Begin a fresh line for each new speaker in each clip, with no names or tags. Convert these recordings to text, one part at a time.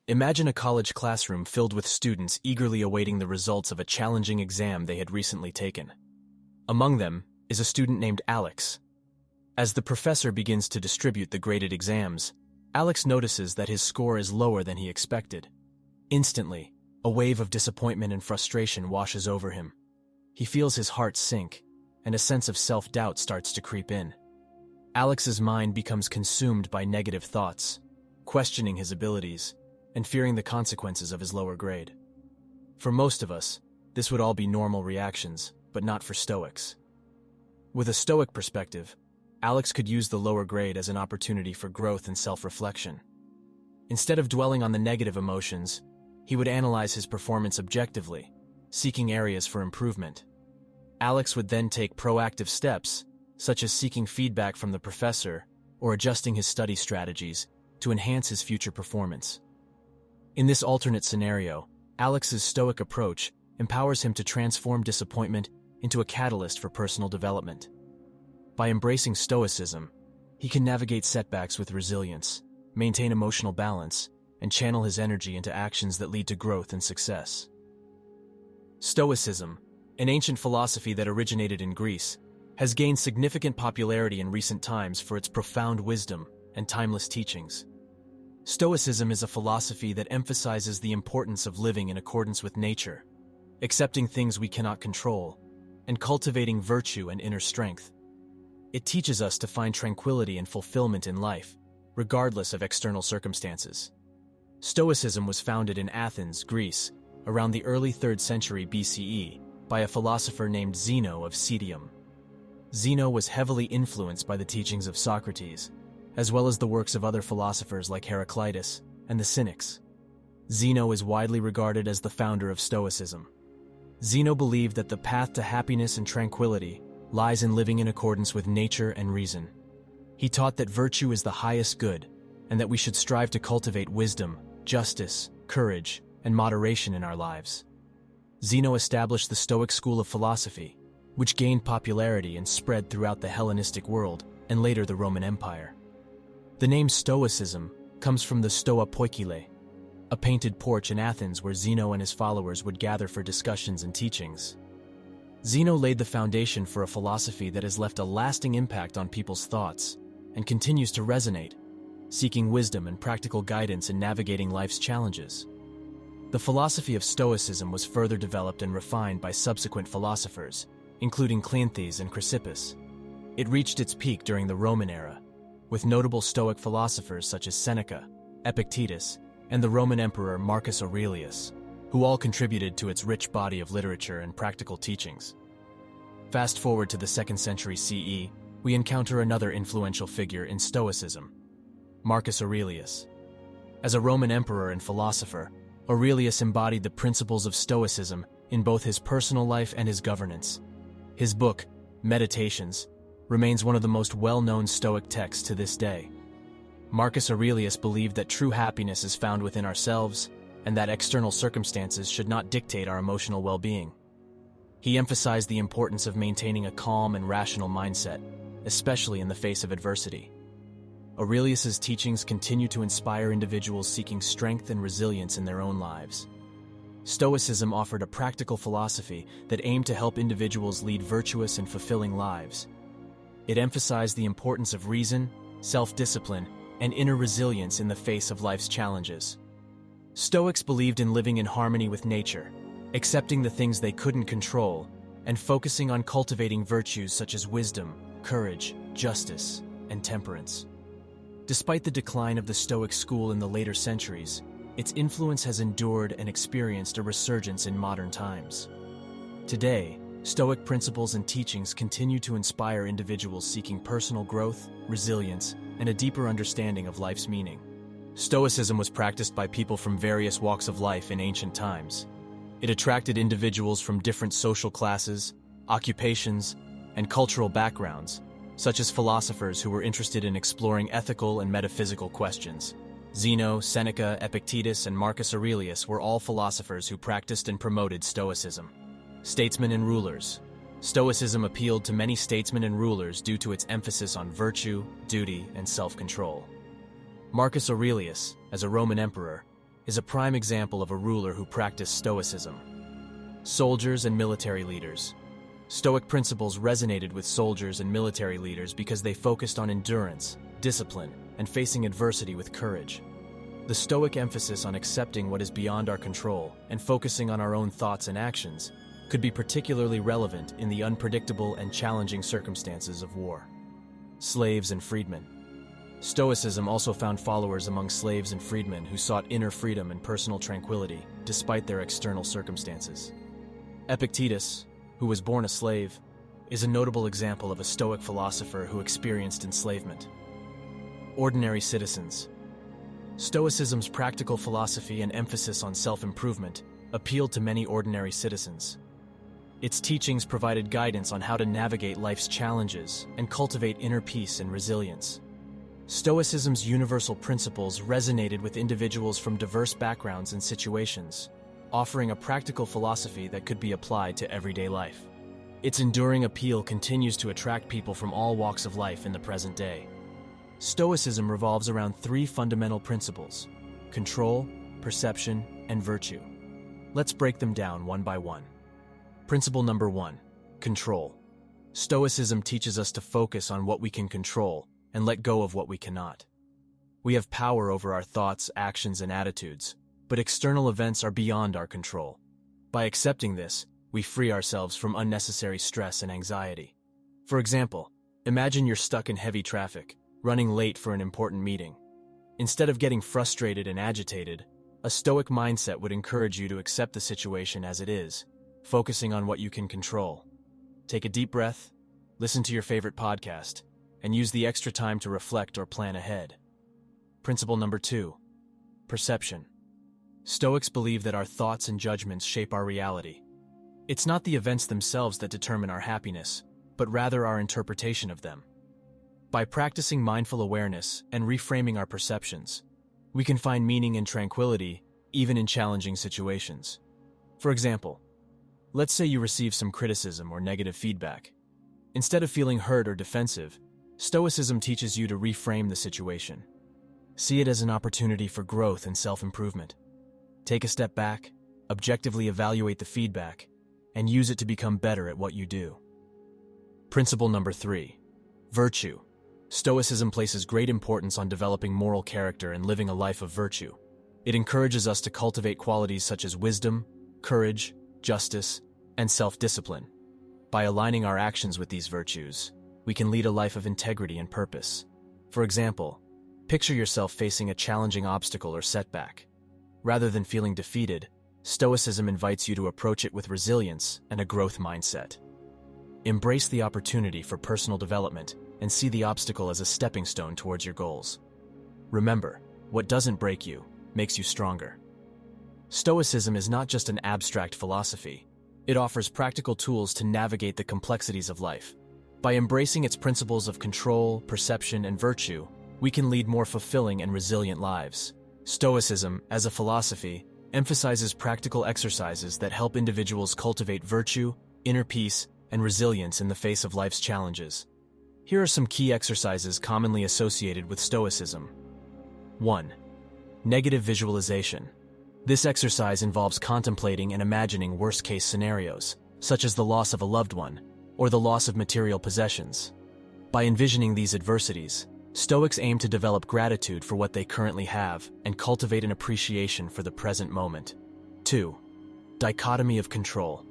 Imagine a college classroom filled with students eagerly awaiting the results of a challenging exam they had recently taken. Among them is a student named Alex. As the professor begins to distribute the graded exams, Alex notices that his score is lower than he expected. Instantly, a wave of disappointment and frustration washes over him. He feels his heart sink, and a sense of self-doubt starts to creep in. Alex's mind becomes consumed by negative thoughts, questioning his abilities, and fearing the consequences of his lower grade. For most of us, this would all be normal reactions, but not for Stoics. With a Stoic perspective, Alex could use the lower grade as an opportunity for growth and self-reflection. Instead of dwelling on the negative emotions, he would analyze his performance objectively, seeking areas for improvement. Alex would then take proactive steps, such as seeking feedback from the professor or adjusting his study strategies to enhance his future performance. In this alternate scenario, Alex's Stoic approach empowers him to transform disappointment into a catalyst for personal development. By embracing Stoicism, he can navigate setbacks with resilience, maintain emotional balance, and channel his energy into actions that lead to growth and success. Stoicism, an ancient philosophy that originated in Greece, has gained significant popularity in recent times for its profound wisdom and timeless teachings. Stoicism is a philosophy that emphasizes the importance of living in accordance with nature, accepting things we cannot control, and cultivating virtue and inner strength. It teaches us to find tranquility and fulfillment in life, regardless of external circumstances. Stoicism was founded in Athens, Greece, around the early 3rd century BCE by a philosopher named Zeno of Citium. Zeno was heavily influenced by the teachings of Socrates, as well as the works of other philosophers like Heraclitus and the Cynics. Zeno is widely regarded as the founder of Stoicism. Zeno believed that the path to happiness and tranquility lies in living in accordance with nature and reason. He taught that virtue is the highest good, and that we should strive to cultivate wisdom, justice, courage, and moderation in our lives. Zeno established the Stoic school of philosophy, which gained popularity and spread throughout the Hellenistic world and later the Roman Empire. The name Stoicism comes from the Stoa Poikile, a painted porch in Athens where Zeno and his followers would gather for discussions and teachings. Zeno laid the foundation for a philosophy that has left a lasting impact on people's thoughts and continues to resonate, seeking wisdom and practical guidance in navigating life's challenges. The philosophy of Stoicism was further developed and refined by subsequent philosophers, including Cleanthes and Chrysippus. It reached its peak during the Roman era, with notable Stoic philosophers such as Seneca, Epictetus, and the Roman Emperor Marcus Aurelius, who all contributed to its rich body of literature and practical teachings. Fast forward to the 2nd century CE, we encounter another influential figure in Stoicism, Marcus Aurelius. As a Roman emperor and philosopher, Aurelius embodied the principles of Stoicism in both his personal life and his governance. His book, Meditations, remains one of the most well-known Stoic texts to this day. Marcus Aurelius believed that true happiness is found within ourselves and that external circumstances should not dictate our emotional well-being. He emphasized the importance of maintaining a calm and rational mindset, especially in the face of adversity. Aurelius's teachings continue to inspire individuals seeking strength and resilience in their own lives. Stoicism offered a practical philosophy that aimed to help individuals lead virtuous and fulfilling lives. It emphasized the importance of reason, self-discipline, and inner resilience in the face of life's challenges. Stoics believed in living in harmony with nature, accepting the things they couldn't control, and focusing on cultivating virtues such as wisdom, courage, justice, and temperance. Despite the decline of the Stoic school in the later centuries, its influence has endured and experienced a resurgence in modern times. Today, Stoic principles and teachings continue to inspire individuals seeking personal growth, resilience, and a deeper understanding of life's meaning. Stoicism was practiced by people from various walks of life in ancient times. It attracted individuals from different social classes, occupations, and cultural backgrounds, such as philosophers who were interested in exploring ethical and metaphysical questions. Zeno, Seneca, Epictetus, and Marcus Aurelius were all philosophers who practiced and promoted Stoicism. Statesmen and rulers. Stoicism appealed to many statesmen and rulers due to its emphasis on virtue, duty, and self-control. Marcus Aurelius, as a Roman emperor, is a prime example of a ruler who practiced Stoicism. Soldiers and military leaders. Stoic principles resonated with soldiers and military leaders because they focused on endurance, discipline, and facing adversity with courage. The Stoic emphasis on accepting what is beyond our control and focusing on our own thoughts and actions could be particularly relevant in the unpredictable and challenging circumstances of war. Slaves and freedmen. Stoicism also found followers among slaves and freedmen who sought inner freedom and personal tranquility despite their external circumstances. Epictetus, who was born a slave, is a notable example of a Stoic philosopher who experienced enslavement. Ordinary citizens. Stoicism's practical philosophy and emphasis on self-improvement appealed to many ordinary citizens. Its teachings provided guidance on how to navigate life's challenges and cultivate inner peace and resilience. Stoicism's universal principles resonated with individuals from diverse backgrounds and situations, offering a practical philosophy that could be applied to everyday life. Its enduring appeal continues to attract people from all walks of life in the present day. Stoicism revolves around three fundamental principles: control, perception, and virtue. Let's break them down one by one. Principle number 1, control. Stoicism teaches us to focus on what we can control and let go of what we cannot. We have power over our thoughts, actions, and attitudes, but external events are beyond our control. By accepting this, we free ourselves from unnecessary stress and anxiety. For example, imagine you're stuck in heavy traffic, running late for an important meeting. Instead of getting frustrated and agitated, a Stoic mindset would encourage you to accept the situation as it is, focusing on what you can control. Take a deep breath, listen to your favorite podcast, and use the extra time to reflect or plan ahead. Principle number 2, perception. Stoics believe that our thoughts and judgments shape our reality. It's not the events themselves that determine our happiness, but rather our interpretation of them. By practicing mindful awareness and reframing our perceptions, we can find meaning and tranquility even in challenging situations. For example, let's say you receive some criticism or negative feedback. Instead of feeling hurt or defensive, Stoicism teaches you to reframe the situation. See it as an opportunity for growth and self-improvement. Take a step back, objectively evaluate the feedback, and use it to become better at what you do. Principle number 3, virtue. Stoicism places great importance on developing moral character and living a life of virtue. It encourages us to cultivate qualities such as wisdom, courage, justice, and self-discipline. By aligning our actions with these virtues, we can lead a life of integrity and purpose. For example, picture yourself facing a challenging obstacle or setback. Rather than feeling defeated, Stoicism invites you to approach it with resilience and a growth mindset. Embrace the opportunity for personal development and see the obstacle as a stepping stone towards your goals. Remember, what doesn't break you makes you stronger. Stoicism is not just an abstract philosophy. It offers practical tools to navigate the complexities of life. By embracing its principles of control, perception, and virtue, we can lead more fulfilling and resilient lives. Stoicism, as a philosophy, emphasizes practical exercises that help individuals cultivate virtue, inner peace, and resilience in the face of life's challenges. Here are some key exercises commonly associated with Stoicism. 1. Negative visualization. This exercise involves contemplating and imagining worst-case scenarios, such as the loss of a loved one or the loss of material possessions. By envisioning these adversities, Stoics aim to develop gratitude for what they currently have and cultivate an appreciation for the present moment. 2. Dichotomy of control.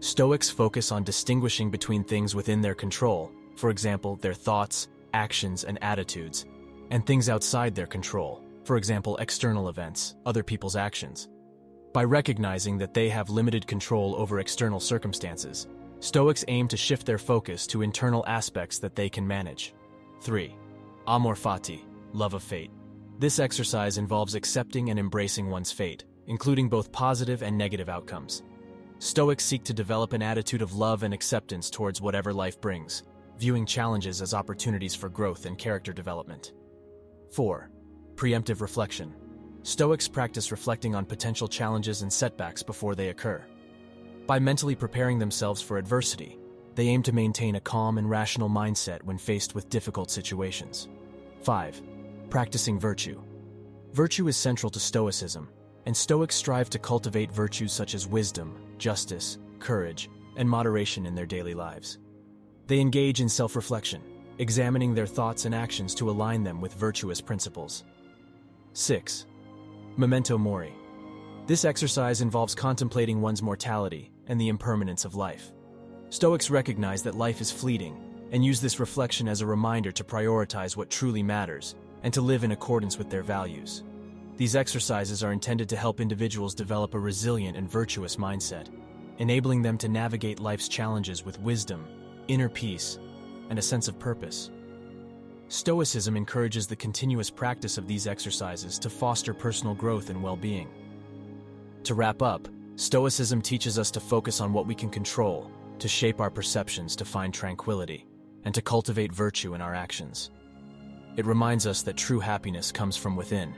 Stoics focus on distinguishing between things within their control, for example, their thoughts, actions, and attitudes, and things outside their control, for example, external events, other people's actions. By recognizing that they have limited control over external circumstances, Stoics aim to shift their focus to internal aspects that they can manage. 3. Amor fati, love of fate. This exercise involves accepting and embracing one's fate, including both positive and negative outcomes. Stoics seek to develop an attitude of love and acceptance towards whatever life brings, viewing challenges as opportunities for growth and character development. 4. Preemptive reflection. Stoics practice reflecting on potential challenges and setbacks before they occur. By mentally preparing themselves for adversity, they aim to maintain a calm and rational mindset when faced with difficult situations. 5. Practicing virtue. Virtue is central to Stoicism, and Stoics strive to cultivate virtues such as wisdom, justice, courage, and moderation in their daily lives. They engage in self-reflection, examining their thoughts and actions to align them with virtuous principles. 6. Memento Mori. This exercise involves contemplating one's mortality and the impermanence of life. Stoics recognize that life is fleeting and use this reflection as a reminder to prioritize what truly matters and to live in accordance with their values. These exercises are intended to help individuals develop a resilient and virtuous mindset, enabling them to navigate life's challenges with wisdom, inner peace, and a sense of purpose. Stoicism encourages the continuous practice of these exercises to foster personal growth and well-being. To wrap up, Stoicism teaches us to focus on what we can control, to shape our perceptions to find tranquility, and to cultivate virtue in our actions. It reminds us that true happiness comes from within,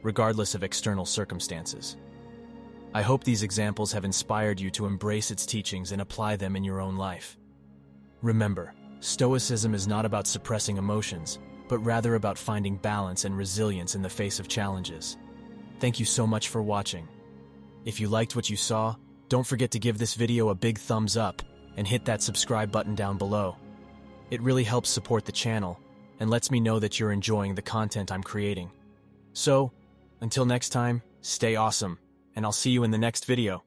regardless of external circumstances. I hope these examples have inspired you to embrace its teachings and apply them in your own life. Remember, Stoicism is not about suppressing emotions, but rather about finding balance and resilience in the face of challenges. Thank you so much for watching. If you liked what you saw, don't forget to give this video a big thumbs up and hit that subscribe button down below. It really helps support the channel and lets me know that you're enjoying the content I'm creating. So, until next time, stay awesome, and I'll see you in the next video.